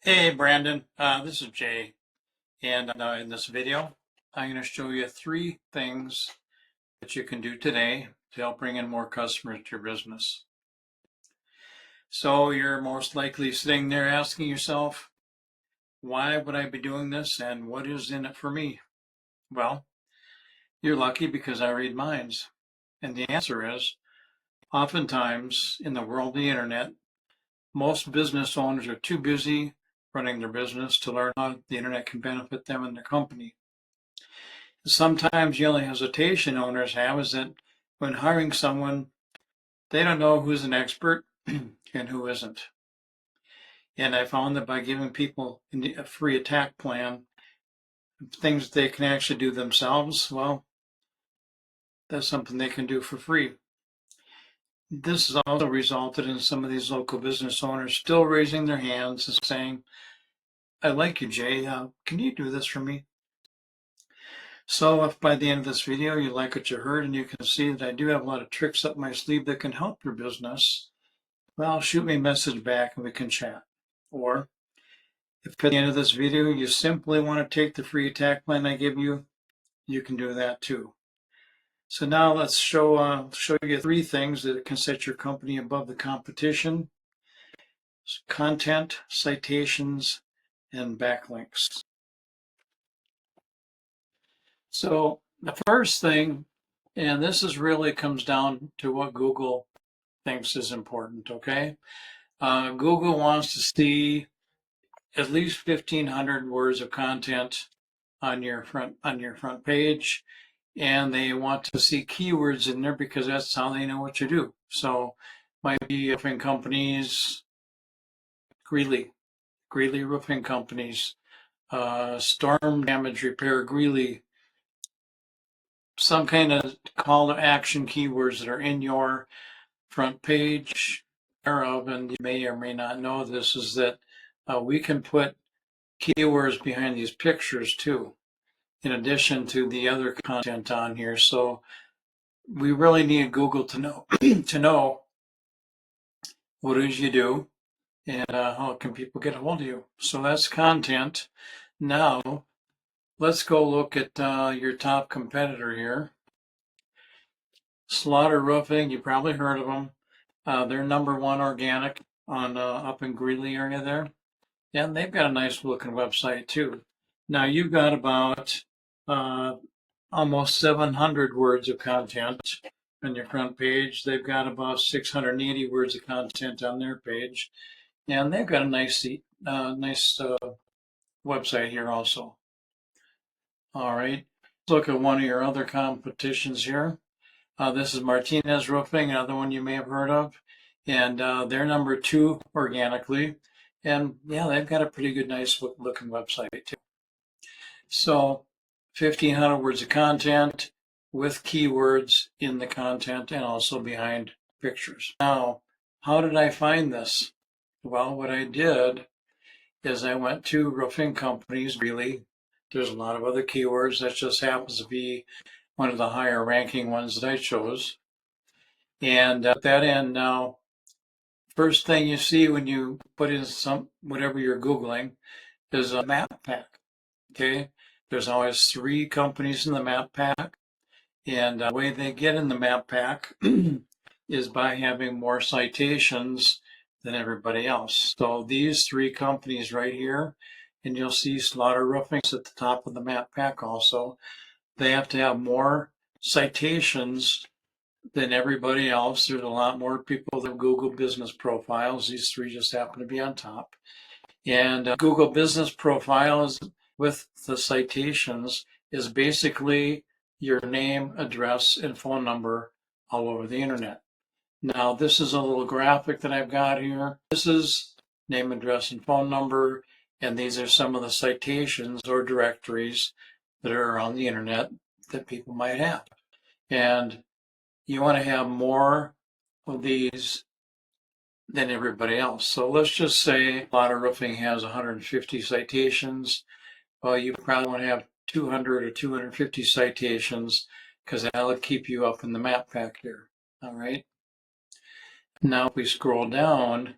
Hey Brandon, this is Jay, and in this video, I'm going to show you 3 things that you can do today to help bring in more customers to your business. So you're most likely sitting there asking yourself, why would I be doing this and what is in it for me? Well, you're lucky because I read minds. And the answer is, oftentimes in the world of the internet, most business owners are too busy running their business to learn how the internet can benefit them and their company. Sometimes the only hesitation owners have is that when hiring someone, they don't know who's an expert and who isn't. And I found that by giving people a free attack plan, things they can actually do themselves, well, that's something they can do for free. This has also resulted in some of these local business owners still raising their hands and saying, I like you, Jay. Can you do this for me? So if by the end of this video you like what you heard and you can see that I do have a lot of tricks up my sleeve that can help your business, well, shoot me a message back and we can chat. Or if at the end of this video you simply want to take the free attack plan I give you, you can do that too. So now let's show you 3 things that can set your company above the competition: content, citations, and backlinks. So the first thing, and this is really comes down to what Google thinks is important, okay? Google wants to see at least 1,500 words of content on your front page, and they want to see keywords in there because that's how they know what you do. So might be roofing companies, Greeley Roofing Companies, storm damage repair, Greeley, some kind of call to action keywords that are in your front page thereof. And you may or may not know this is that we can put keywords behind these pictures too, in addition to the other content on here. So we really need Google to know to know what it is you do and how can people get a hold of you. So that's content. Now let's go look at your top competitor here. Slaughter Roofing, you probably heard of them. They're #1 organic on up in Greeley area there. And they've got a nice looking website too. Now you've got about almost 700 words of content on your front page. They've got about 680 words of content on their page, and they've got a nice website here also. All right, let's look at one of your other competitions here. This is Martinez Roofing, another one you may have heard of, and they're #2 organically. And yeah, they've got a pretty good, nice looking website too. So 1,500 words of content with keywords in the content and also behind pictures. Now, how did I find this? Well, what I did is I went to roofing companies, really. There's a lot of other keywords. That just happens to be one of the higher ranking ones that I chose. And put that in. Now, first thing you see when you put in whatever you're Googling is a map pack. Okay, there's always 3 companies in the map pack, and the way they get in the map pack is by having more citations than everybody else. So these 3 companies right here, and you'll see Slaughter Roofing at the top of the map pack also, they have to have more citations than everybody else. There's a lot more people that have Google business profiles. These 3 just happen to be on top. And Google business profiles with the citations is basically your name, address, and phone number all over the internet. Now, this is a little graphic that I've got here. This is name, address, and phone number, and these are some of the citations or directories that are on the internet that people might have. And you want to have more of these than everybody else. So let's just say Slaughter Roofing has 150 citations. Well, you probably want to have 200 or 250 citations because that'll keep you up in the map pack here. All right. Now, if we scroll down,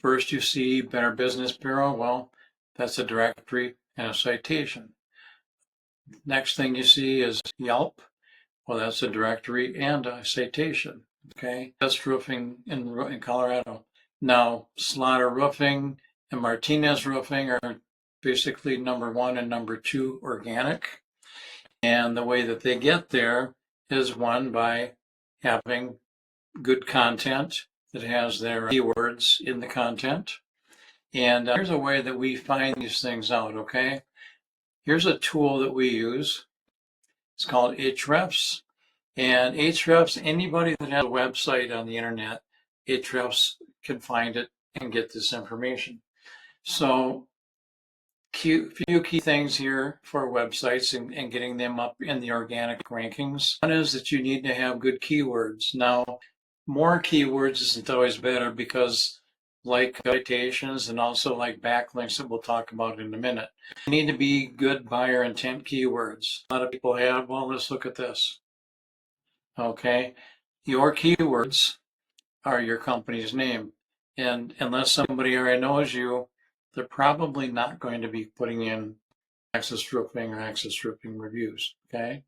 First, you see Better Business Bureau. Well, that's a directory and a citation. Next thing you see is Yelp. Well, that's a directory and a citation. Okay, Best Roofing in Colorado. Now, Slaughter Roofing and Martinez Roofing are basically number 1 and number 2 organic. And the way that they get there is, one, by having good content that has their keywords in the content. And here's a way that we find these things out, okay? Here's a tool that we use. It's called Ahrefs. And Ahrefs, anybody that has a website on the internet, Ahrefs can find it and get this information. So few key things here for websites and getting them up in the organic rankings. One is that you need to have good keywords. Now, more keywords isn't always better, because like citations and also like backlinks that we'll talk about in a minute, you need to be good buyer intent keywords. A lot of people have, well, let's look at this. Okay, your keywords are your company's name. And unless somebody already knows you, they're probably not going to be putting in Access Roofing or Access Roofing Reviews, okay?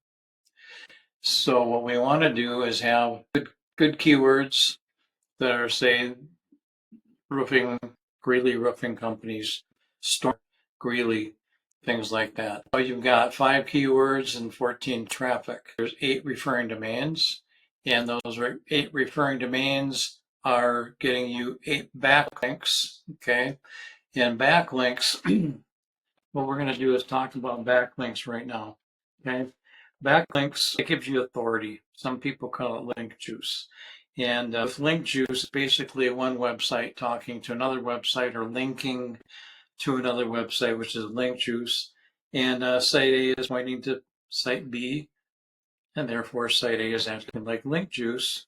So what we want to do is have good keywords that are, say, roofing, Greeley Roofing Company's store, Greeley, things like that. So you've got 5 keywords and 14 traffic. There's 8 referring domains, and those 8 referring domains are getting you 8 backlinks, okay? And backlinks, what we're going to do is talk about backlinks right now, okay? Backlinks, it gives you authority. Some people call it link juice. And with link juice, basically one website talking to another website or linking to another website, which is link juice. And site A is pointing to site B, and therefore site A is acting like link juice,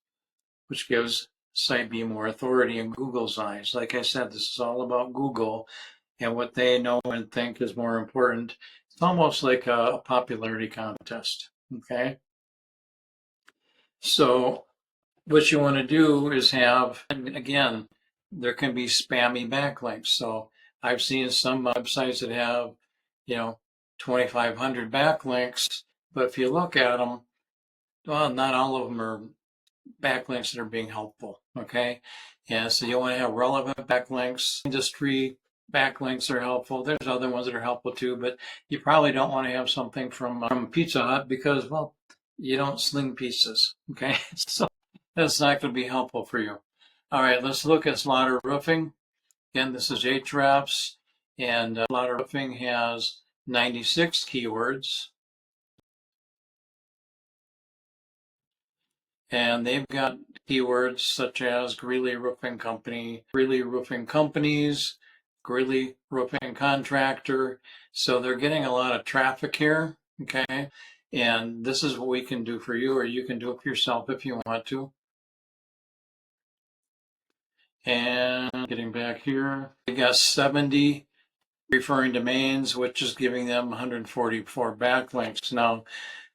which gives site B more authority in Google's eyes. Like I said, this is all about Google and what they know and think is more important. It's almost like a popularity contest, okay? So what you want to do is have, and again, there can be spammy backlinks. So I've seen some websites that have, 2,500 backlinks, but if you look at them, well, not all of them are backlinks that are being helpful, okay? And so you want to have relevant backlinks. Industry backlinks are helpful. There's other ones that are helpful too, but you probably don't want to have something from Pizza Hut, because, well, you don't sling pizzas, okay? So that's not going to be helpful for you. All right, let's look at Slaughter Roofing. Again, this is Ahrefs, and Slaughter Roofing has 96 keywords. And they've got keywords such as Greeley Roofing Company, Greeley Roofing Companies, Greeley Roofing Contractor. So they're getting a lot of traffic here, okay? And this is what we can do for you, or you can do it for yourself if you want to. And getting back here, we got 70 referring domains, which is giving them 144 backlinks. Now,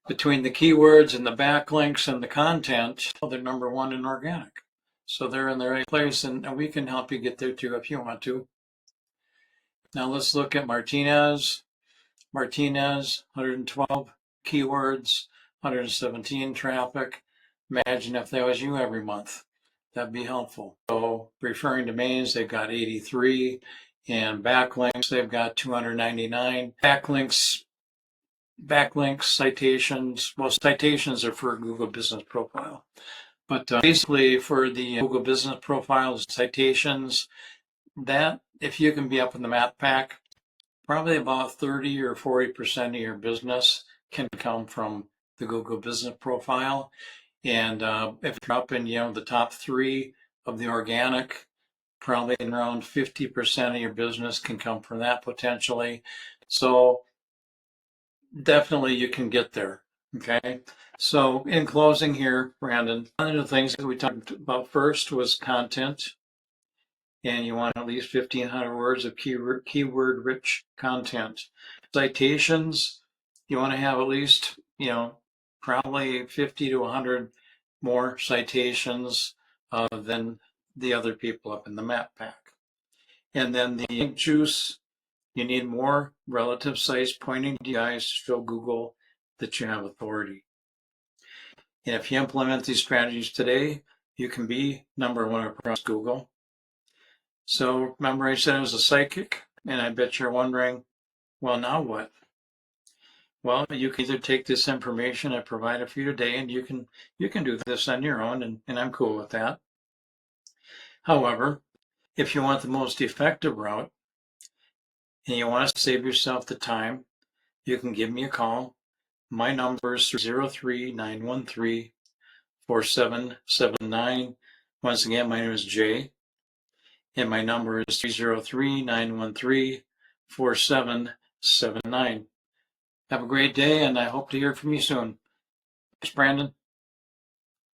between the keywords and the backlinks and the content, they're number 1 in organic. So they're in the right place, and we can help you get there too if you want to. Now let's look at Martinez. Martinez, 112 keywords, 117 traffic. Imagine if that was you every month. That'd be helpful. So referring domains, they've got 83, and backlinks, they've got 299. Backlinks, citations, well, citations are for Google Business Profile. But basically for the Google Business Profiles, citations, that if you can be up in the map pack, probably about 30 or 40% of your business can come from the Google Business Profile. And if you're up in, the top 3 of the organic, probably around 50% of your business can come from that potentially. So definitely you can get there. Okay. So in closing here, Brandon, one of the things that we talked about first was content. And you want at least 1,500 words of keyword rich content. Citations, you want to have at least, probably 50 to 100 more citations than the other people up in the map pack. And then the ink juice, you need more relative size pointing DIs to show Google that you have authority. And if you implement these strategies today, you can be number one across Google. So remember I said I was a psychic, and I bet you're wondering, well, now what? Well, you can either take this information I provided for you today, and you can do this on your own, and I'm cool with that. However, if you want the most effective route and you want to save yourself the time, you can give me a call. My number is 303-913-4779. Once again, my name is Jay, and my number is 303-913-4779. Have a great day, and I hope to hear from you soon. Thanks, Brandon.